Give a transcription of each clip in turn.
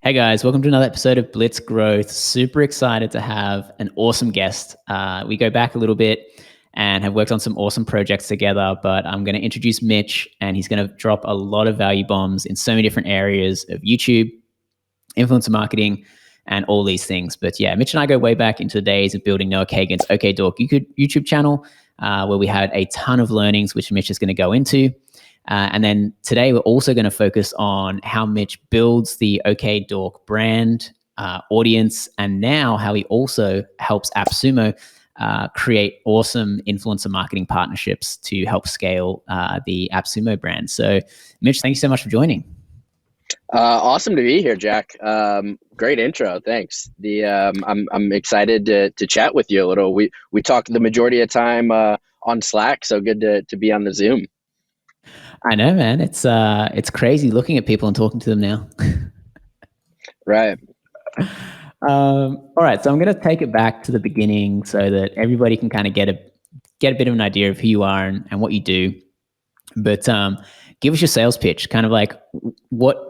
Hey guys, welcome to another episode of Blitz Growth. Super excited to have an awesome guest. We go back a little bit and have worked on some awesome projects together, but I'm going to introduce Mitch and he's going to drop a lot of value bombs in so many different areas of YouTube, influencer marketing, and all these things. But yeah, Mitch and I go way back into the days of building Noah Kagan's OkDork YouTube channel, where we had a ton of learnings, which Mitch is going to go into. And then today we're also going to focus on how Mitch builds the OkDork brand, audience, and now how he also helps Appsumo create awesome influencer marketing partnerships to help scale the Appsumo brand. So Mitch, thank you so much for joining. Awesome to be here, Jack. Great intro. Thanks. I'm excited to chat with you a little. We talk the majority of time on Slack, so good to be on the Zoom. I know, man. It's crazy looking at people and talking to them now. Right. All right. So I'm going to take it back to the beginning so that everybody can kind of get a bit of an idea of who you are and what you do. But give us your sales pitch, kind of like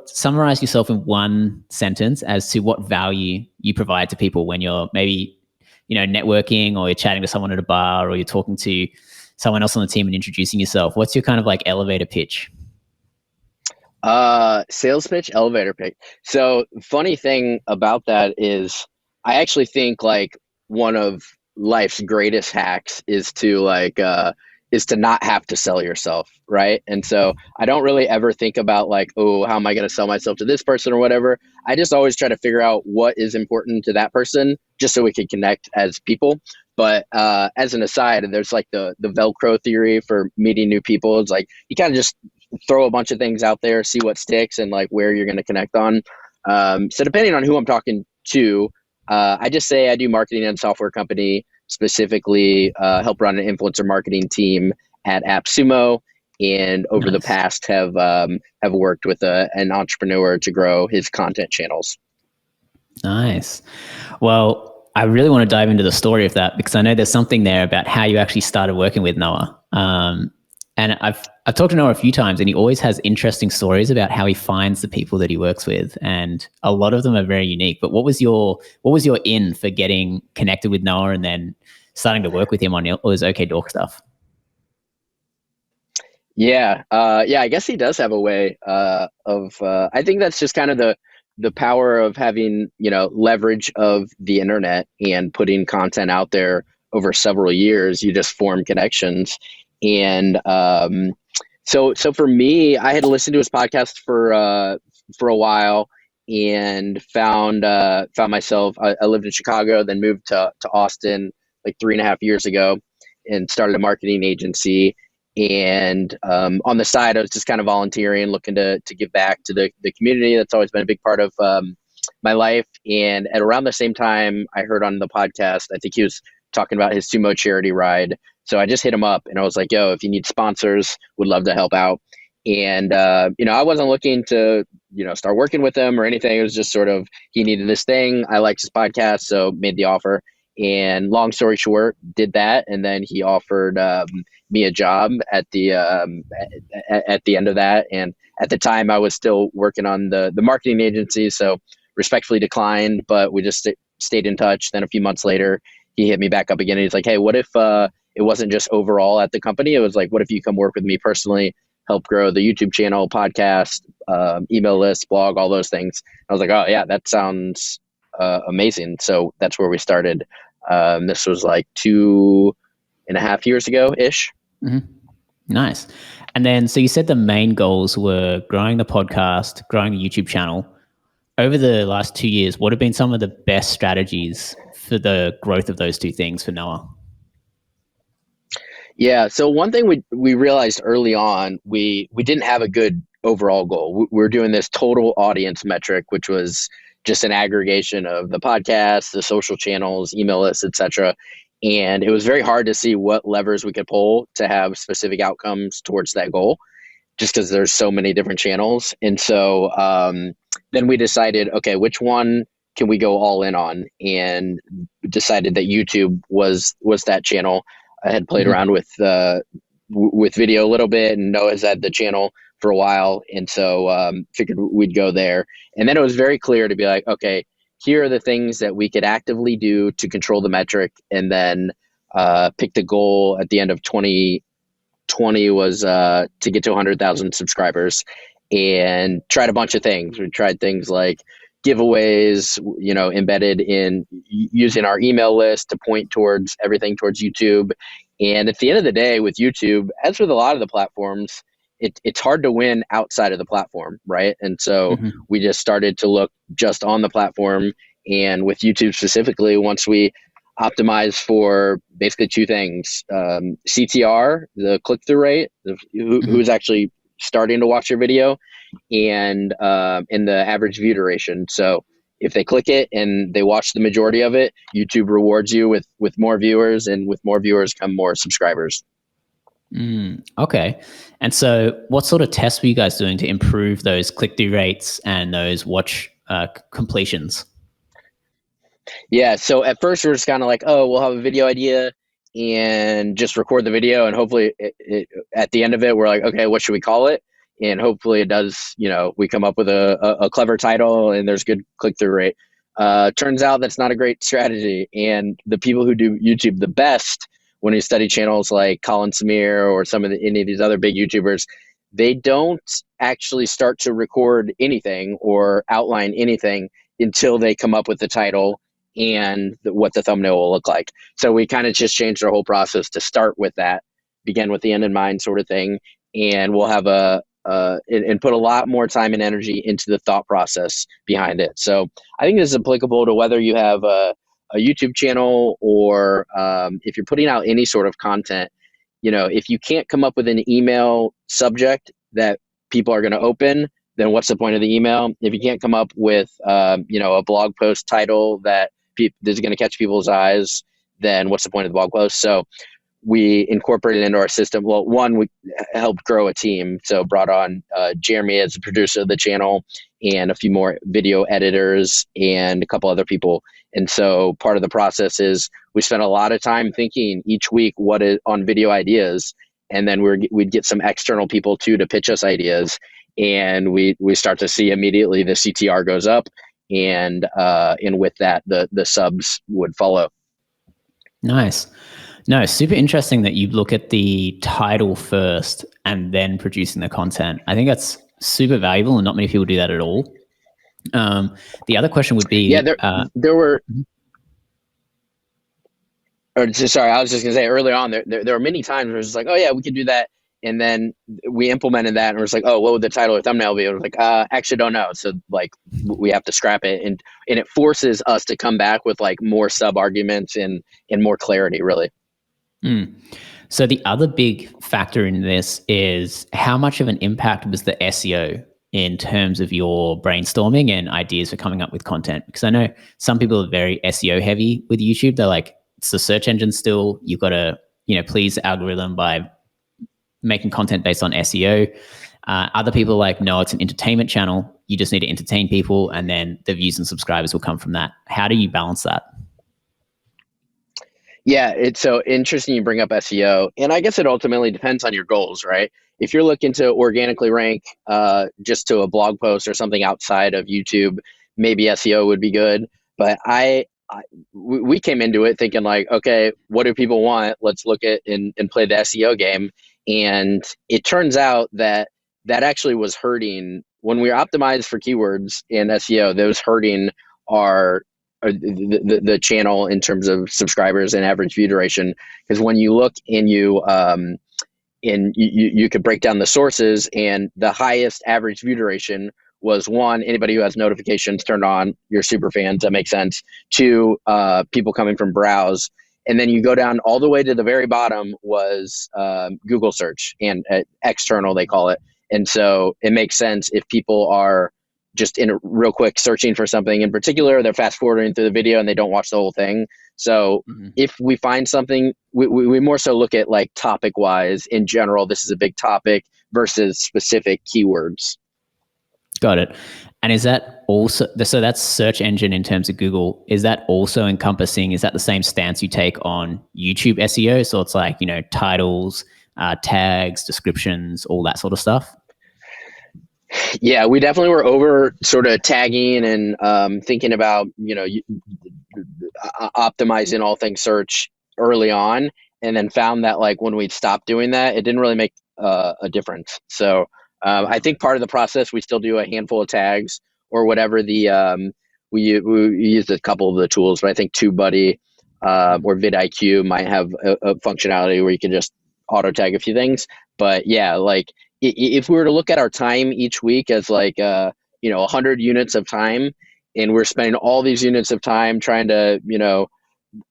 summarize yourself in one sentence as to what value you provide to people when you're maybe, networking, or you're chatting to someone at a bar, or you're talking to someone else on the team and introducing yourself. What's your kind of like elevator pitch? Sales pitch, elevator pitch. So funny thing about that is I actually think like one of life's greatest hacks is to not have to sell yourself. Right. And so I don't really ever think about like, oh, how am I going to sell myself to this person or whatever. I just always try to figure out what is important to that person just so we can connect as people. But as an aside, there's like the Velcro theory for meeting new people. It's like you kind of just throw a bunch of things out there, see what sticks and like where you're going to connect on. So depending on who I'm talking to, I just say I do marketing in a software company, specifically help run an influencer marketing team at Appsumo. And over the past have worked with an entrepreneur to grow his content channels. Nice. Well, I really want to dive into the story of that because I know there's something there about how you actually started working with Noah. And I've talked to Noah a few times, and he always has interesting stories about how he finds the people that he works with, and a lot of them are very unique. But what was your in for getting connected with Noah and then starting to work with him on all his OkDork stuff? Yeah, I guess he does have a way of. I think that's just kind of the power of having, leverage of the internet and putting content out there over several years. You just form connections. And so for me, I had listened to his podcast for a while and found myself, I lived in Chicago, then moved to Austin like 3.5 years ago and started a marketing agency. And on the side, I was just kind of volunteering, looking to give back to the community. That's always been a big part of my life. And at around the same time, I heard on the podcast, I think he was talking about his sumo charity ride. So I just hit him up and I was like, yo, if you need sponsors, would love to help out. And, I wasn't looking to, start working with him or anything. It was just sort of, he needed this thing. I liked his podcast, so made the offer. And long story short, did that. And then he offered me a job at the end of that. And at the time I was still working on the marketing agency. So respectfully declined, but we just stayed in touch. Then a few months later, he hit me back up again. And he's like, hey, what if it wasn't just overall at the company? It was like, what if you come work with me personally, help grow the YouTube channel, podcast, email list, blog, all those things. I was like, oh yeah, that sounds amazing. So that's where we started. This was like 2.5 years ago-ish. Mm-hmm. Nice. And then, so you said the main goals were growing the podcast, growing the YouTube channel. Over the last 2 years, what have been some of the best strategies for the growth of those two things for Noah? Yeah. So one thing we realized early on, we didn't have a good overall goal. We were doing this total audience metric, which was just an aggregation of the podcast, the social channels, email lists, etc. And it was very hard to see what levers we could pull to have specific outcomes towards that goal, just because there's so many different channels. And so then we decided, okay, which one can we go all in on? And decided that YouTube was that channel. I had played around with video a little bit, and Noah's had the channel for a while. And so figured we'd go there. And then it was very clear to be like, okay, here are the things that we could actively do to control the metric. And then picked a goal at the end of 2020 was to get to 100,000 subscribers, and tried a bunch of things. We tried things like giveaways, embedded in using our email list to point towards everything towards YouTube. And at the end of the day with YouTube, as with a lot of the platforms, it's hard to win outside of the platform, right? And so we just started to look just on the platform. And with YouTube specifically, once we optimized for basically two things, CTR, the click-through rate, who's actually starting to watch your video, and the average view duration. So if they click it and they watch the majority of it, YouTube rewards you with more viewers, and with more viewers come more subscribers. Okay. And so what sort of tests were you guys doing to improve those click-through rates and those watch completions? Yeah. So at first we're just kind of like, oh, we'll have a video idea and just record the video. And hopefully at the end of it, we're like, okay, what should we call it? And hopefully it does, we come up with a clever title and there's good click-through rate. Turns out that's not a great strategy. And the people who do YouTube the best, when you study channels like Colin Samir or any of these other big YouTubers, they don't actually start to record anything or outline anything until they come up with the title and what the thumbnail will look like. So we kind of just changed our whole process to start with that, begin with the end in mind sort of thing. And we'll have and put a lot more time and energy into the thought process behind it. So I think this is applicable to whether you have a YouTube channel or if you're putting out any sort of content. If you can't come up with an email subject that people are going to open, then what's the point of the email? If you can't come up with a blog post title that is going to catch people's eyes, then what's the point of the blog post? So we incorporated into our system. Well, one, we helped grow a team. So brought on Jeremy as the producer of the channel, and a few more video editors and a couple other people. And so part of the process is we spent a lot of time thinking each week what is on video ideas. And then we'd get some external people too to pitch us ideas. And we start to see immediately the CTR goes up, and with that, the subs would follow. Nice. No, super interesting that you look at the title first and then producing the content. I think that's super valuable, and not many people do that at all. The other question would be, there were. Sorry, I was just gonna say earlier on there were many times where it's just like, oh yeah, we could do that, and then we implemented that, and we're just like, oh, what would the title or thumbnail be? And we're like, actually don't know. So like we have to scrap it, and it forces us to come back with like more sub arguments and more clarity, really. So the other big factor in this is how much of an impact was the SEO in terms of your brainstorming and ideas for coming up with content? Because I know some people are very SEO heavy with YouTube. They're like, it's the search engine still. You've got to, please the algorithm by making content based on SEO. Other people are like, no, it's an entertainment channel. You just need to entertain people, and then the views and subscribers will come from that. How do you balance that? Yeah, it's so interesting you bring up SEO, and I guess it ultimately depends on your goals, right? If you're looking to organically rank just to a blog post or something outside of YouTube, maybe SEO would be good. But we came into it thinking like, okay, what do people want? Let's look at and play the SEO game. And it turns out that actually was hurting when we were optimized for keywords in SEO. Those hurting the channel in terms of subscribers and average view duration, because when you look and you could break down the sources, and the highest average view duration was, one, anybody who has notifications turned on, you're super fans, that makes sense. Two, people coming from browse. And then you go down all the way to the very bottom was Google search, and external they call it. And so it makes sense if people are just in a real quick searching for something in particular, they're fast forwarding through the video and they don't watch the whole thing. So if we find something, we more so look at like topic wise in general, this is a big topic versus specific keywords. Got it. And is that also, so that's search engine in terms of Google, is that also encompassing, is that the same stance you take on YouTube SEO? So it's like, titles, tags, descriptions, all that sort of stuff? Yeah, we definitely were over sort of tagging and thinking about, optimizing all things search early on, and then found that like when we'd stopped doing that, it didn't really make a difference. So I think part of the process, we still do a handful of tags or whatever we used a couple of the tools, but I think TubeBuddy or vidIQ might have a functionality where you can just auto tag a few things. But yeah, like if we were to look at our time each week as like 100 units of time, and we're spending all these units of time trying to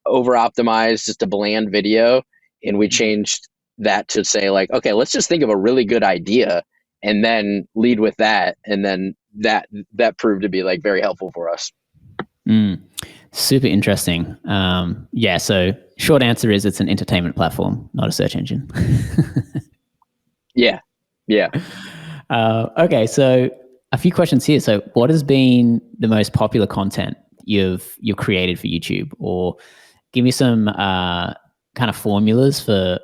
over optimize just a bland video, and we changed that to say like, okay, let's just think of a really good idea and then lead with that, and then that proved to be like very helpful for us. Super interesting. Yeah, so short answer is it's an entertainment platform, not a search engine. Yeah. Okay, so a few questions here. So what has been the most popular content you've created for YouTube? Or give me some kind of formulas for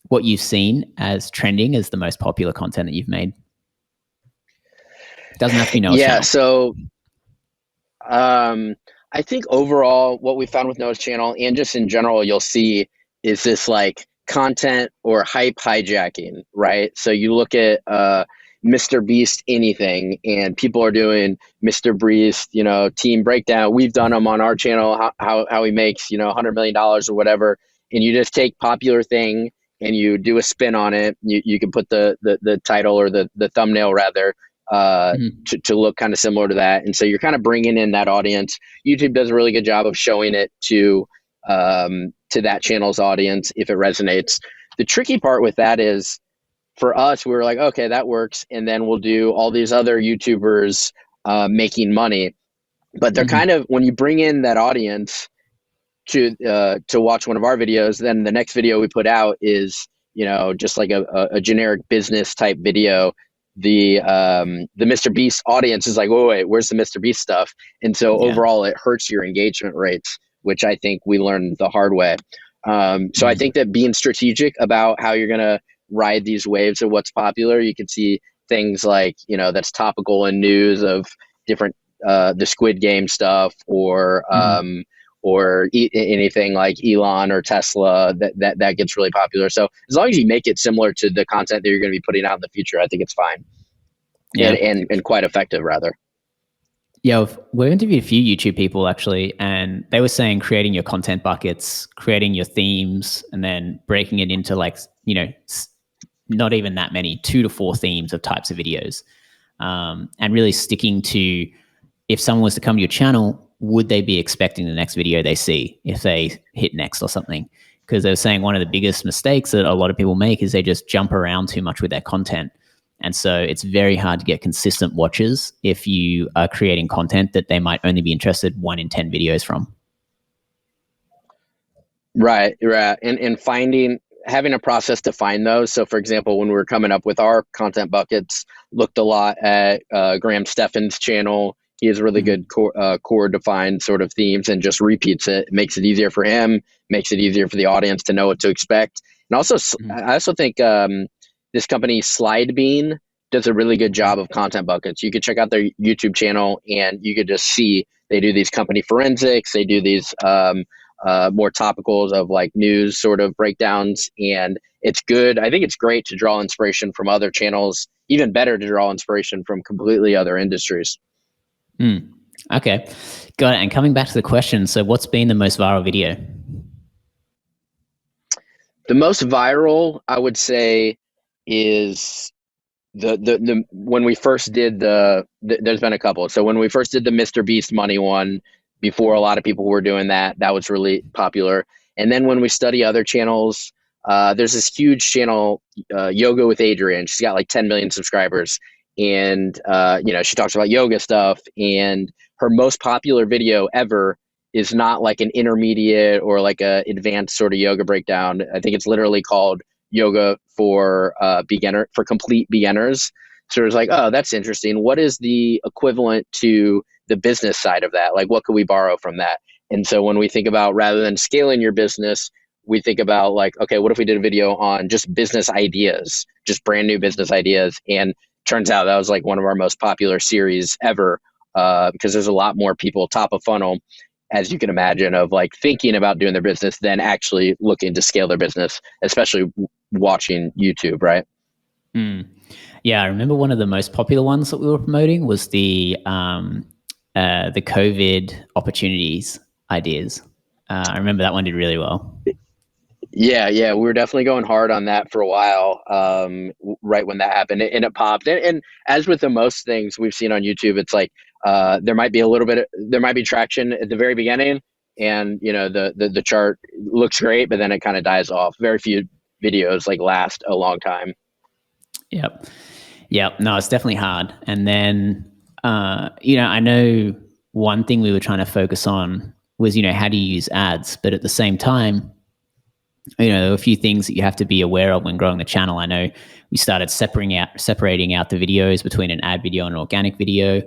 what you've seen as trending as the most popular content that you've made. It doesn't have to be Noah's channel. So I think overall what we found with Noah's channel, and just in general, you'll see is this like content or hype hijacking, right? So you look at Mr. Beast anything, and people are doing Mr. Beast, team breakdown. We've done them on our channel, how he makes, $100 million or whatever. And you just take popular thing and you do a spin on it. You can put the title or the thumbnail rather to look kind of similar to that. And so you're kind of bringing in that audience. YouTube does a really good job of showing it to that channel's audience if it resonates. The tricky part with that is, for us, we were like, okay, that works. And then we'll do all these other YouTubers making money. But they're kind of, when you bring in that audience to watch one of our videos, then the next video we put out is, just like a generic business type video. The Mr. Beast audience is like, wait, where's the Mr. Beast stuff? And so overall it hurts your engagement rates, which I think we learned the hard way. So I think that being strategic about how you're going to ride these waves of what's popular, you can see things like, that's topical in news of different, the Squid Game stuff, or anything like Elon or Tesla that gets really popular. So as long as you make it similar to the content that you're going to be putting out in the future, I think it's fine. Yeah. And quite effective rather. Yeah, we've interviewed a few YouTube people actually, and they were saying creating your content buckets, creating your themes, and then breaking it into like, not even that many, 2 to 4 themes of types of videos, and really sticking to, if someone was to come to your channel, would they be expecting the next video they see if they hit next or something? Because they were saying one of the biggest mistakes that a lot of people make is they just jump around too much with their content. And so it's very hard to get consistent watchers if you are creating content that they might only be interested 1 in 10 videos from. Right. And having a process to find those. So for example, when we were coming up with our content buckets, looked a lot at Graham Stephan's channel. He has really good core defined sort of themes and just repeats it. It makes it easier for him, makes it easier for the audience to know what to expect. And also, I also think this company Slidebean does a really good job of content buckets. You could check out their YouTube channel and you could just see they do these company forensics. They do these more topicals of like news sort of breakdowns. And it's good. I think it's great to draw inspiration from other channels, even better to draw inspiration from completely other industries. Okay, got it. And coming back to the question, so what's been the most viral video? The most viral, I would say, is the when we first did there's been a couple. So when we first did the Mr. Beast money one, before a lot of people were doing that was really popular. And then when we study other channels, there's this huge channel, Yoga with Adrienne. She's got like 10 million subscribers. And, she talks about yoga stuff, and her most popular video ever is not like an intermediate or like a advanced sort of yoga breakdown. I think it's literally called Yoga for complete beginners. So it's like, oh, that's interesting. What is the equivalent to the business side of that? Like, what could we borrow from that? And so when we think about, rather than scaling your business, we think about like, okay, what if we did a video on just business ideas, just brand new business ideas? And turns out that was like one of our most popular series ever, because there's a lot more people top of funnel, as you can imagine, of like thinking about doing their business than actually looking to scale their business, especially watching YouTube, right? Yeah, I remember one of the most popular ones that we were promoting was the COVID opportunities ideas. I remember that one did really well. Yeah, we were definitely going hard on that for a while, right when that happened, and it popped. And as with the most things we've seen on YouTube, it's like there might be traction at the very beginning, and the chart looks great, but then it kind of dies off. Very few videos like last a long time. Yep. No, it's definitely hard. And then, I know one thing we were trying to focus on was, how do you use ads? But at the same time, there are a few things that you have to be aware of when growing the channel. I know we started separating out the videos between an ad video and an organic video.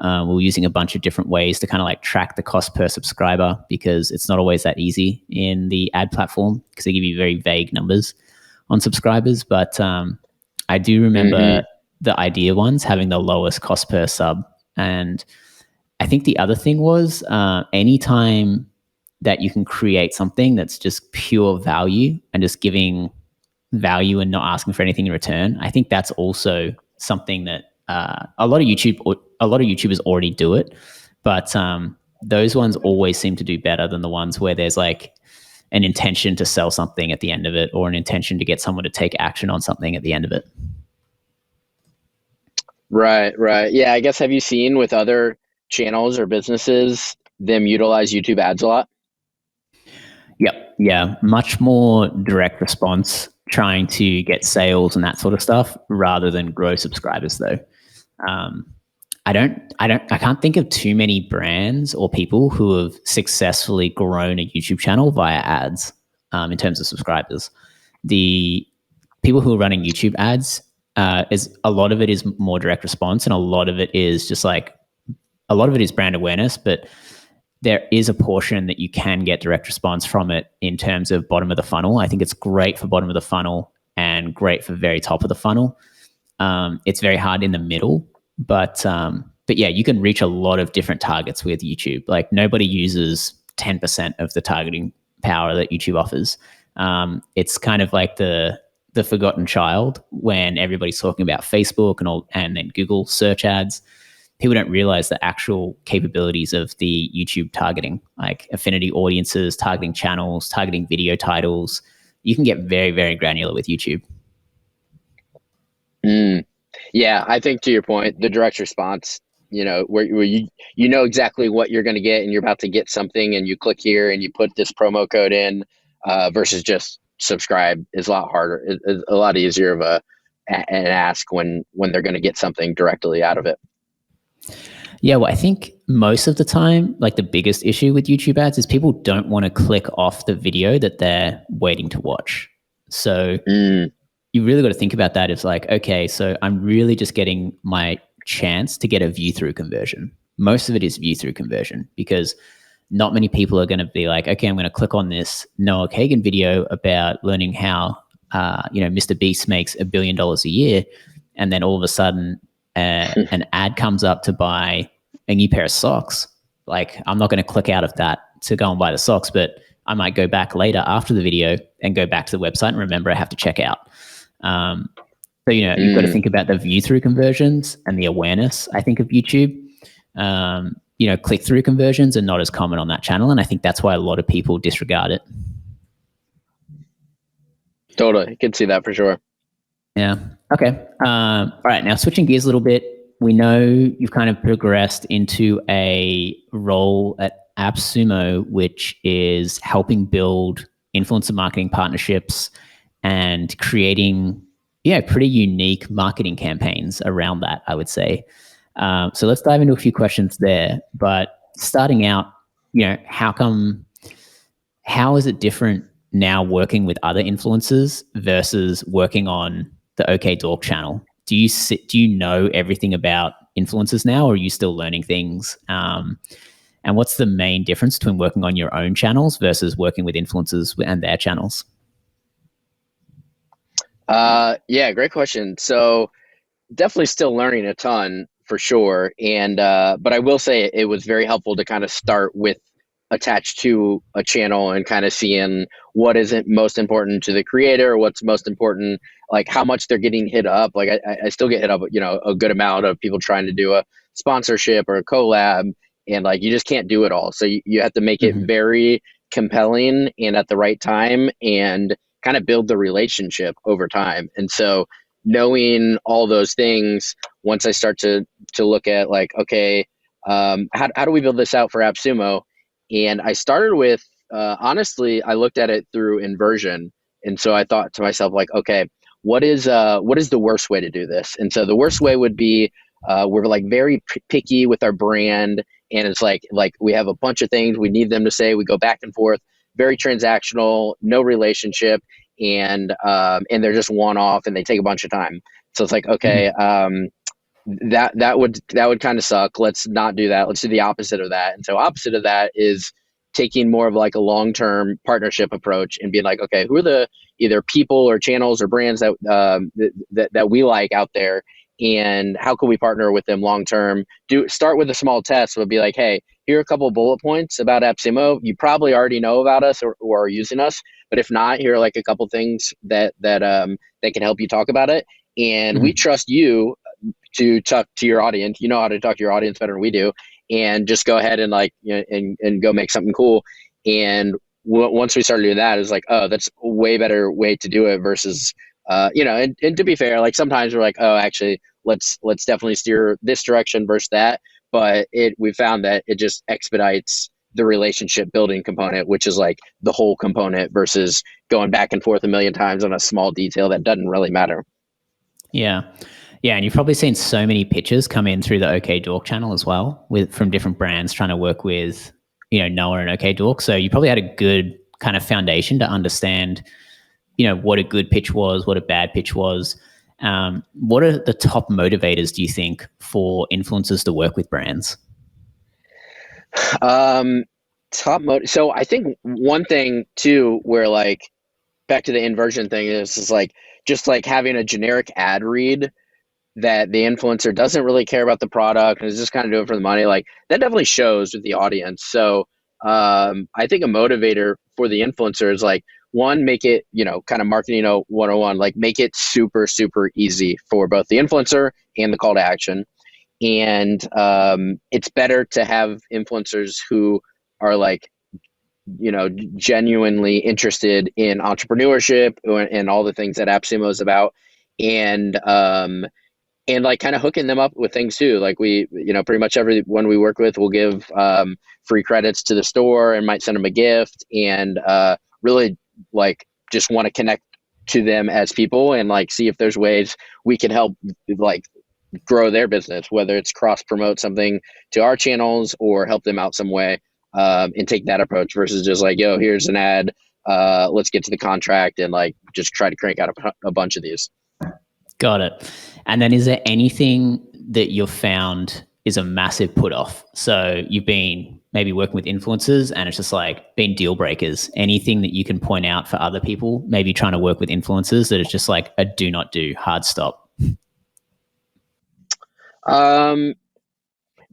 We're using a bunch of different ways to kind of like track the cost per subscriber, because it's not always that easy in the ad platform, because they give you very vague numbers on subscribers. But I do remember the idea ones having the lowest cost per sub. And I think the other thing was anytime that you can create something that's just pure value and just giving value and not asking for anything in return, I think that's also something that a lot of YouTubers already do it, but those ones always seem to do better than the ones where there's like an intention to sell something at the end of it, or an intention to get someone to take action on something at the end of it. Right. Yeah, I guess, have you seen with other channels or businesses them utilize YouTube ads a lot? Yep. Yeah. Much more direct response, trying to get sales and that sort of stuff, rather than grow subscribers though. I can't think of too many brands or people who have successfully grown a YouTube channel via ads in terms of subscribers. The people who are running YouTube ads, is a lot of it is more direct response, and a lot of it is brand awareness, but there is a portion that you can get direct response from it in terms of bottom of the funnel. I think it's great for bottom of the funnel and great for very top of the funnel. It's very hard in the middle, but yeah, you can reach a lot of different targets with YouTube. Like nobody uses 10% of the targeting power that YouTube offers. It's kind of like the forgotten child when everybody's talking about Facebook and then Google search ads. People don't realize the actual capabilities of the YouTube targeting, like affinity audiences, targeting channels, targeting video titles. You can get very, very granular with YouTube. Yeah, I think to your point, the direct response, where you know exactly what you're going to get, and you're about to get something, and you click here and you put this promo code in, versus just subscribe, is a lot harder. It's a lot easier of an ask when they're going to get something directly out of it. Yeah, well, I think most of the time, like the biggest issue with YouTube ads is people don't want to click off the video that they're waiting to watch. So you really got to think about that. It's like, okay, so I'm really just getting my chance to get a view through conversion. Most of it is view through conversion, because not many people are going to be like, okay, I'm going to click on this Noah Kagan video about learning how, Mr. Beast makes $1 billion a year. And then all of a sudden an ad comes up to buy a new pair of socks. Like, I'm not going to click out of that to go and buy the socks, but I might go back later after the video and go back to the website and remember I have to check out. So, you've got to think about the view through conversions and the awareness, I think, of YouTube. Click through conversions are not as common on that channel. And I think that's why a lot of people disregard it. Totally. I can see that for sure. Yeah. Okay. All right. Now switching gears a little bit, we know you've kind of progressed into a role at Appsumo, which is helping build influencer marketing partnerships and creating, pretty unique marketing campaigns around that, I would say. So let's dive into a few questions there. But starting out, how is it different now working with other influencers versus working on the OkDork channel? Do you know everything about influencers now, or are you still learning things? And what's the main difference between working on your own channels versus working with influencers and their channels? Yeah, great question. So definitely still learning a ton for sure. And but I will say it was very helpful to kind of start with attached to a channel and kind of seeing what isn't most important to the creator, what's most important, like how much they're getting hit up. Like I still get hit up, a good amount of people trying to do a sponsorship or a collab, and like you just can't do it all. So you have to make it Mhm. very compelling and at the right time, and kind of build the relationship over time. And so knowing all those things, once I start to look at like, okay, how do we build this out for Appsumo? And I started with, honestly, I looked at it through inversion. And so I thought to myself, like, okay, what is the worst way to do this? And so the worst way would be, we're like very picky with our brand, and it's like we have a bunch of things we need them to say. We go back and forth, very transactional, no relationship, and they're just one off, and they take a bunch of time. So it's like, okay, Mhm. that would kind of suck. Let's not do that. Let's do the opposite of that. And so opposite of that is taking more of like a long-term partnership approach and being like, okay, who are the either people or channels or brands that we like out there, and how can we partner with them long term? Do start with a small test, but be like, hey, here are a couple of bullet points about Appsumo. You probably already know about us or are using us, but if not, here are like a couple things that can help you talk about it. And we Mhm. trust you to talk to your audience. You know how to talk to your audience better than we do, and just go ahead and like, and go make something cool. And once we started doing that, it's like, oh, that's a way better way to do it versus, and to be fair, like sometimes we're like, oh, actually, let's definitely steer this direction versus that. But we found that it just expedites the relationship building component, which is like the whole component versus going back and forth a million times on a small detail that doesn't really matter. Yeah. Yeah, and you've probably seen so many pitches come in through the OkDork channel as well, with from different brands trying to work with, Noah and OkDork. So you probably had a good kind of foundation to understand, what a good pitch was, what a bad pitch was. What are the top motivators, do you think, for influencers to work with brands? Um, So I think one thing too, where like back to the inversion thing is like just like having a generic ad read that the influencer doesn't really care about the product and is just kind of doing it for the money. Like that definitely shows with the audience. So I think a motivator for the influencer is like, one, make it, kind of marketing 101, like make it super, super easy for both the influencer and the call to action. And it's better to have influencers who are like, genuinely interested in entrepreneurship and all the things that AppSumo is about. And like kind of hooking them up with things too. Like we, pretty much everyone we work with will give free credits to the store and might send them a gift, and really like just want to connect to them as people and like see if there's ways we can help like grow their business, whether it's cross promote something to our channels or help them out some way, and take that approach versus just like, yo, here's an ad. Let's get to the contract and like just try to crank out a bunch of these. Got it. And then is there anything that you've found is a massive put off? So you've been maybe working with influencers and it's just like been deal breakers. Anything that you can point out for other people, maybe trying to work with influencers that it's just like a do not do, hard stop? Um,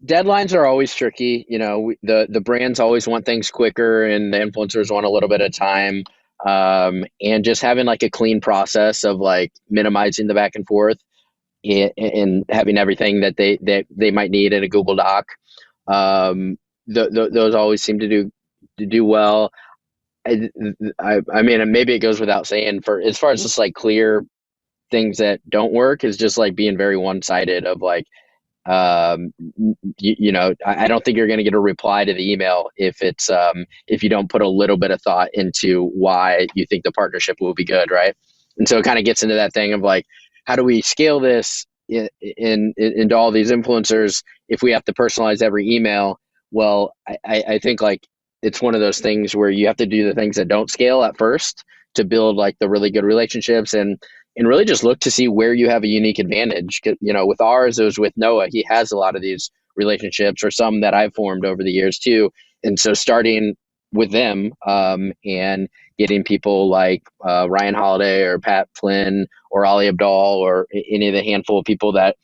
Deadlines are always tricky. The brands always want things quicker, and the influencers want a little bit of time. And just having like a clean process of like minimizing the back and forth, and having everything that they might need in a Google Doc. Those always seem to do well. I mean, and maybe it goes without saying, for as far as just like clear things that don't work, is just like being very one sided of like, I don't think you're going to get a reply to the email if you don't put a little bit of thought into why you think the partnership will be good, right? And so it kind of gets into that thing of like, how do we scale this into all these influencers if we have to personalize every email? Well, I think like it's one of those things where you have to do the things that don't scale at first to build like the really good relationships, and really just look to see where you have a unique advantage. With ours, it was with Noah. He has a lot of these relationships, or some that I've formed over the years too. And so starting with them, and getting people like Ryan Holiday or Pat Flynn or Ali Abdaal or any of the handful of people that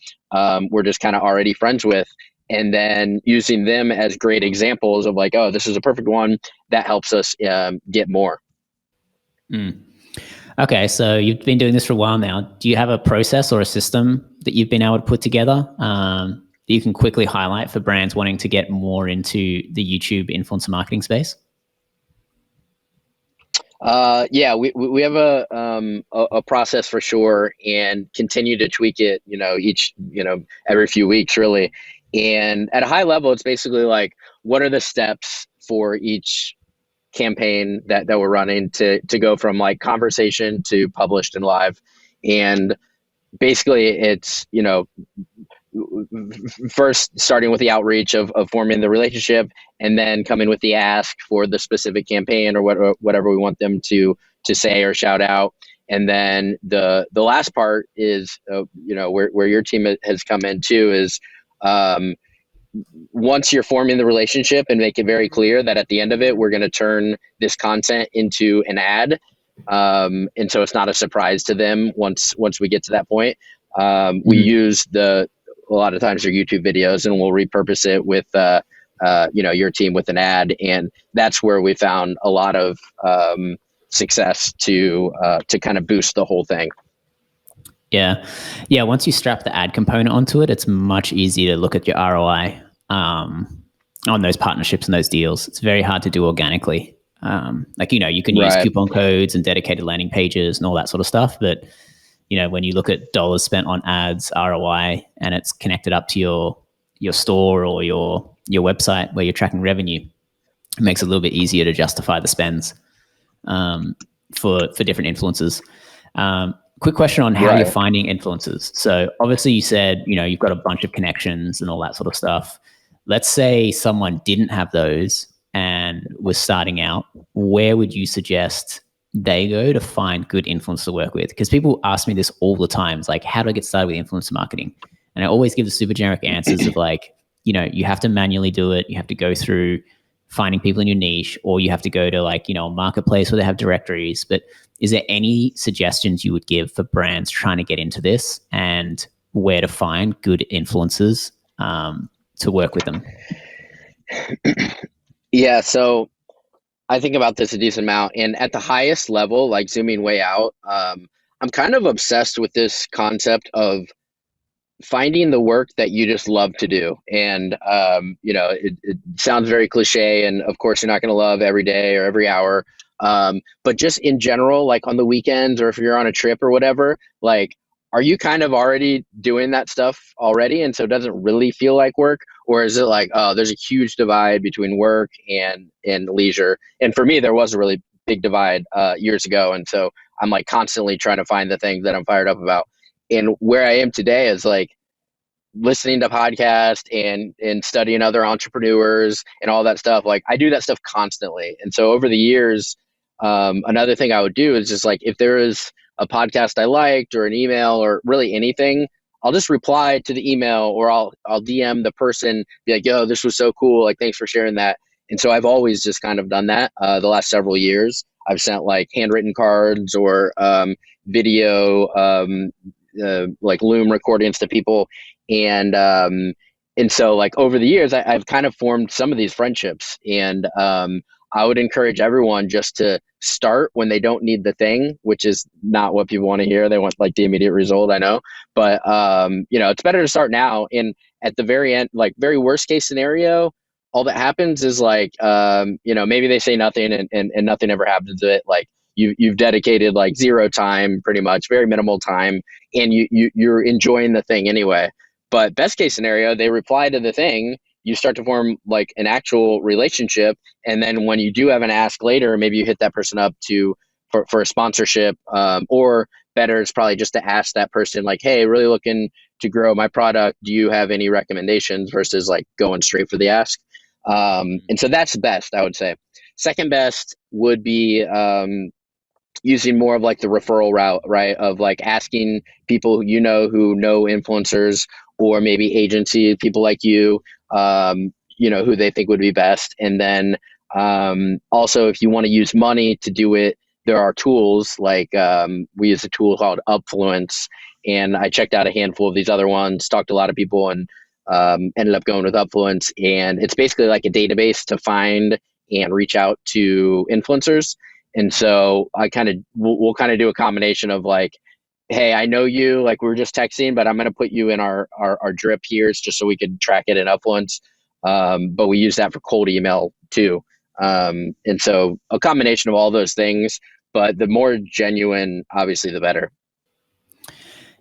we're just kind of already friends with, and then using them as great examples of like, oh, this is a perfect one. That helps us get more. Okay, so you've been doing this for a while now. Do you have a process or a system that you've been able to put together that you can quickly highlight for brands wanting to get more into the YouTube influencer marketing space? Yeah, we have a process for sure, and continue to tweak it, every few weeks really. And at a high level, it's basically like, what are the steps for each campaign that we're running to go from like conversation to published and live. And basically it's, first starting with the outreach of forming the relationship, and then coming with the ask for the specific campaign or whatever we want them to say or shout out. And then the last part is, where your team has come in too, is once you're forming the relationship and make it very clear that at the end of it, we're going to turn this content into an ad. And so it's not a surprise to them once we get to that point. We use a lot of times your YouTube videos, and we'll repurpose it with, your team with an ad. And that's where we found a lot of success to kind of boost the whole thing. Yeah. Once you strap the ad component onto it, it's much easier to look at your ROI on those partnerships and those deals. It's very hard to do organically. You can use coupon codes and dedicated landing pages and all that sort of stuff. But, when you look at dollars spent on ads, ROI, and it's connected up to your store or your website where you're tracking revenue, it makes it a little bit easier to justify the spends for different influencers. Quick question on how you're finding influencers. So obviously you said, you've got a bunch of connections and all that sort of stuff. Let's say someone didn't have those and was starting out. Where would you suggest they go to find good influencers to work with? Because people ask me this all the time. It's like, how do I get started with influencer marketing? And I always give the super generic answers of like, you have to manually do it. You have to go through finding people in your niche, or you have to go to like, a marketplace where they have directories. But is there any suggestions you would give for brands trying to get into this, and where to find good influencers to work with them? Yeah, so I think about this a decent amount, and at the highest level, like zooming way out, I'm kind of obsessed with this concept of finding the work that you just love to do. And, it sounds very cliche, and of course you're not going to love every day or every hour. But just in general, like on the weekends, or if you're on a trip or whatever, like, are you kind of already doing that stuff already? And so it doesn't really feel like work? Or is it like, oh, there's a huge divide between work and leisure? And for me, there was a really big divide years ago. And so I'm like constantly trying to find the things that I'm fired up about. And where I am today is like listening to podcasts and studying other entrepreneurs and all that stuff. Like I do that stuff constantly. And so over the years, another thing I would do is just like, if there is a podcast I liked or an email or really anything, I'll just reply to the email, or I'll DM the person, be like, yo, this was so cool. Like, thanks for sharing that. And so I've always just kind of done that. The last several years, I've sent like handwritten cards or video, like Loom recordings to people. And so like over the years, I've kind of formed some of these friendships, and I would encourage everyone just to start when they don't need the thing, which is not what people want to hear. They want like the immediate result, I know, but it's better to start now. And at the very end, like very worst case scenario, all that happens is like, maybe they say nothing and nothing ever happens to it. Like you've dedicated like zero time, pretty much very minimal time, and you're enjoying the thing anyway. But best case scenario, they reply to the thing, you start to form like an actual relationship. And then when you do have an ask later, maybe you hit that person up for a sponsorship, or better, it's probably just to ask that person like, hey, really looking to grow my product. Do you have any recommendations, versus like going straight for the ask. And so that's best, I would say. Second best would be using more of like the referral route, right? Of like asking people who know influencers, or maybe agency people like you, who they think would be best. And then Also, if you want to use money to do it, there are tools like we use a tool called Upfluence, and I checked out a handful of these other ones, talked to a lot of people, and ended up going with Upfluence. And it's basically like a database to find and reach out to influencers. And so we'll kind of do a combination of like, hey, I know you, like we were just texting, but I'm going to put you in our drip here just so we could track it in Upfluence. But we use that for cold email too. And so a combination of all those things, but the more genuine, obviously, the better.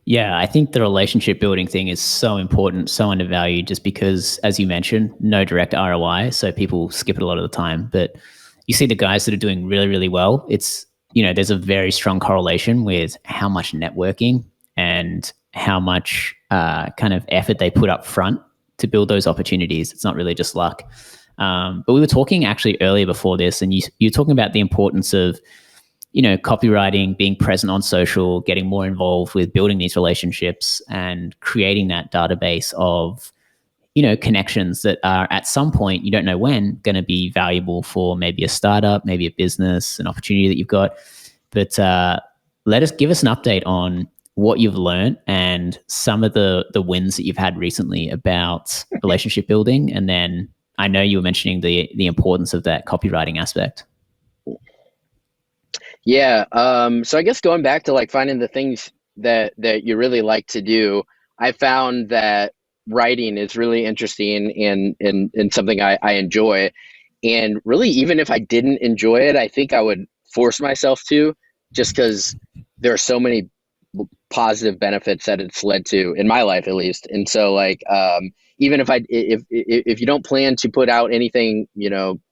Yeah, I think the relationship building thing is so important, so undervalued, just because, as you mentioned, no direct ROI. So people skip it a lot of the time. But you see the guys that are doing really, really well, it's, there's a very strong correlation with how much networking and how much kind of effort they put up front to build those opportunities. It's not really just luck. But we were talking actually earlier before this, and you're talking about the importance of, copywriting, being present on social, getting more involved with building these relationships and creating that database of, connections that are at some point, you don't know when, going to be valuable for maybe a startup, maybe a business, an opportunity that you've got. But give us an update on what you've learned and some of the wins that you've had recently about relationship building. And then I know you were mentioning the importance of that copywriting aspect. Yeah. So I guess going back to like finding the things that you really like to do, I found that writing is really interesting and something I enjoy. And really, even if I didn't enjoy it, I think I would force myself to, just because there are so many positive benefits that it's led to in my life, at least. And so like, even if you don't plan to put out anything,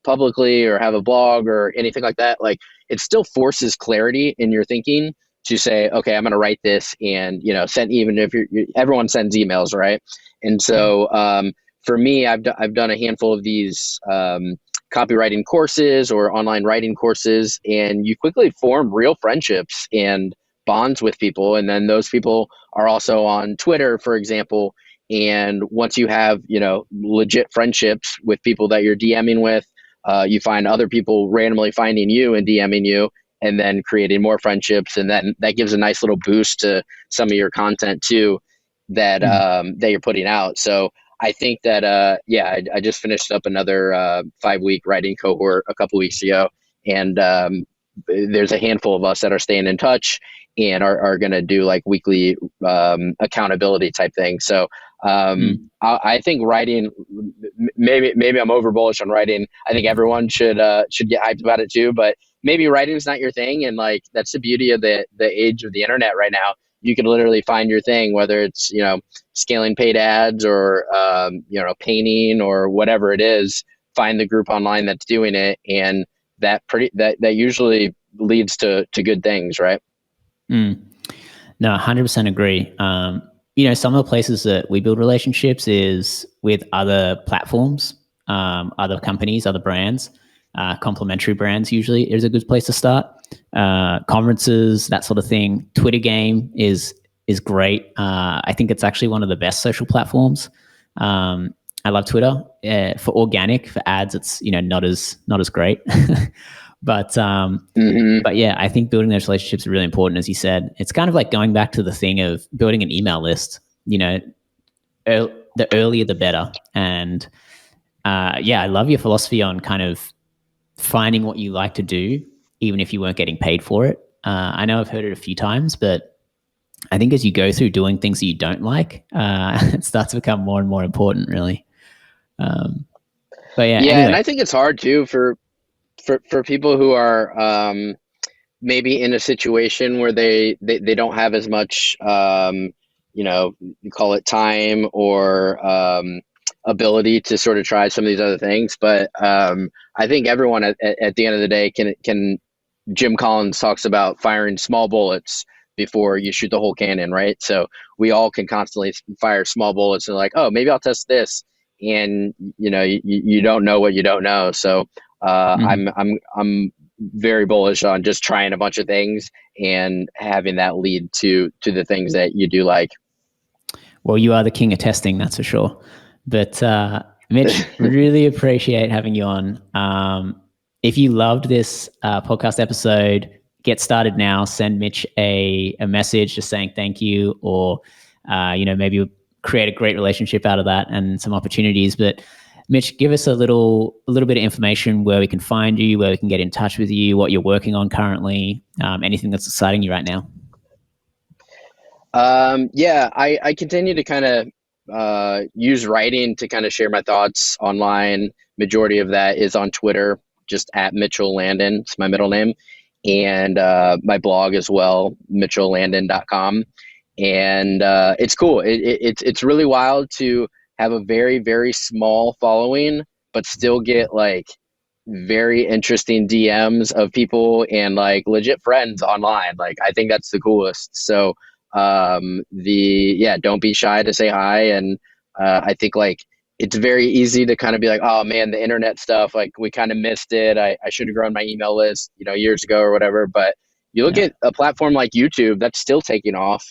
publicly or have a blog or anything like that, like it still forces clarity in your thinking to say, okay, I'm going to write this and, send, even if everyone sends emails, right? And so, for me, I've done a handful of these, copywriting courses or online writing courses, and you quickly form real friendships and bonds with people. And then those people are also on Twitter, for example. And once you have, legit friendships with people that you're DMing with, you find other people randomly finding you and DMing you, and then creating more friendships. And then that gives a nice little boost to some of your content too, that you're putting out. So I think that, I just finished up another 5-week writing cohort a couple weeks ago. And there's a handful of us that are staying in touch and are going to do like weekly accountability type thing. So I think writing, maybe I'm over bullish on writing. I think everyone should get hyped about it too, but maybe writing is not your thing. And like, that's the beauty of the age of the internet right now. You can literally find your thing, whether it's, scaling paid ads or, painting or whatever it is. Find the group online that's doing it. And that usually leads to good things, right? No, 100% agree. Some of the places that we build relationships is with other platforms, other companies, other brands, complementary brands usually is a good place to start. Conferences, that sort of thing. Twitter game is great. I think it's actually one of the best social platforms. I love Twitter. For organic, for ads, it's not as great. But yeah, I think building those relationships are really important. As you said, it's kind of like going back to the thing of building an email list. The earlier the better. And I love your philosophy on kind of finding what you like to do, even if you weren't getting paid for it. I know I've heard it a few times, but I think as you go through doing things that you don't like, it starts to become more and more important, really. But yeah, anyway. And I think it's hard too for people who are maybe in a situation where they don't have as much you call it time or ability to sort of try some of these other things. But I think everyone at the end of the day can. Jim Collins talks about firing small bullets before you shoot the whole cannon, right? So we all can constantly fire small bullets and like, oh, maybe I'll test this, and you don't know what you don't know. So I'm very bullish on just trying a bunch of things and having that lead to the things that you do like. Well, you are the king of testing, that's for sure. But Mitch, really appreciate having you on. if you loved this podcast episode, get started now. Send Mitch a message just saying thank you, or maybe create a great relationship out of that and some opportunities. But Mitch, give us a little bit of information where we can find you, where we can get in touch with you, what you're working on currently, anything that's exciting you right now. I continue to kind of use writing to kind of share my thoughts online. Majority of that is on Twitter, just at Mitchell Landon. It's my middle name. And my blog as well, mitchelllandon.com. And it's cool. It's really wild to have a very, very small following, but still get like very interesting DMs of people and like legit friends online. Like, I think that's the coolest. So don't be shy to say hi. And I think like it's very easy to kind of be like, oh man, the internet stuff, like we kind of missed it. I should have grown my email list, years ago or whatever. But you look at a platform like YouTube that's still taking off.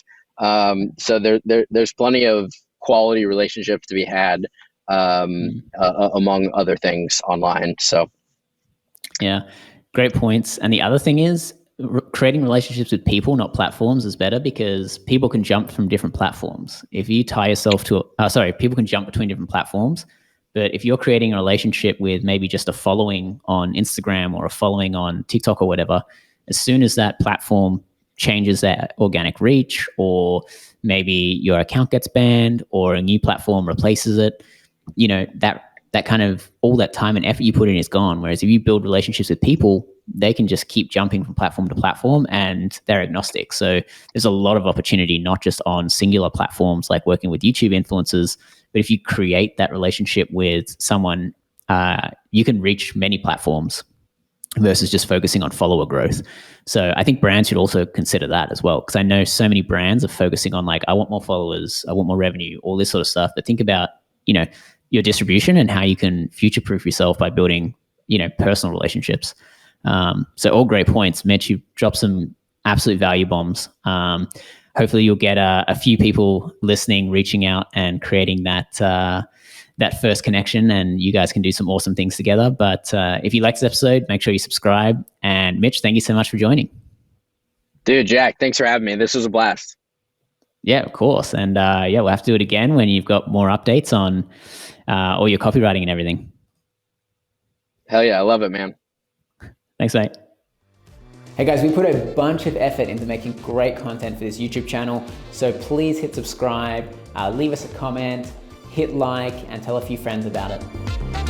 So there's plenty of quality relationships to be had among other things online. So yeah, great points. And the other thing is, creating relationships with people, not platforms, is better, because people can jump from different platforms. If you tie yourself to, people can jump between different platforms. But if you're creating a relationship with maybe just a following on Instagram or a following on TikTok or whatever, as soon as that platform changes that organic reach, or maybe your account gets banned or a new platform replaces it, that kind of all that time and effort you put in is gone. Whereas if you build relationships with people, they can just keep jumping from platform to platform and they're agnostic. So there's a lot of opportunity, not just on singular platforms like working with YouTube influencers, but if you create that relationship with someone, you can reach many platforms versus just focusing on follower growth. So I think brands should also consider that as well, because I know so many brands are focusing on like, I want more followers, I want more revenue, all this sort of stuff. But think about, your distribution and how you can future-proof yourself by building, personal relationships. So all great points, Mitch. You dropped some absolute value bombs. Hopefully you'll get a few people listening, reaching out and creating that first connection, and you guys can do some awesome things together. But if you like this episode, make sure you subscribe. And Mitch, thank you so much for joining. Dude, Jack, thanks for having me. This was a blast. Yeah, of course. And we'll have to do it again when you've got more updates on all your copywriting and everything. Hell yeah, I love it, man. Thanks, mate. Hey guys, we put a bunch of effort into making great content for this YouTube channel. So please hit subscribe, leave us a comment, hit like, and tell a few friends about it.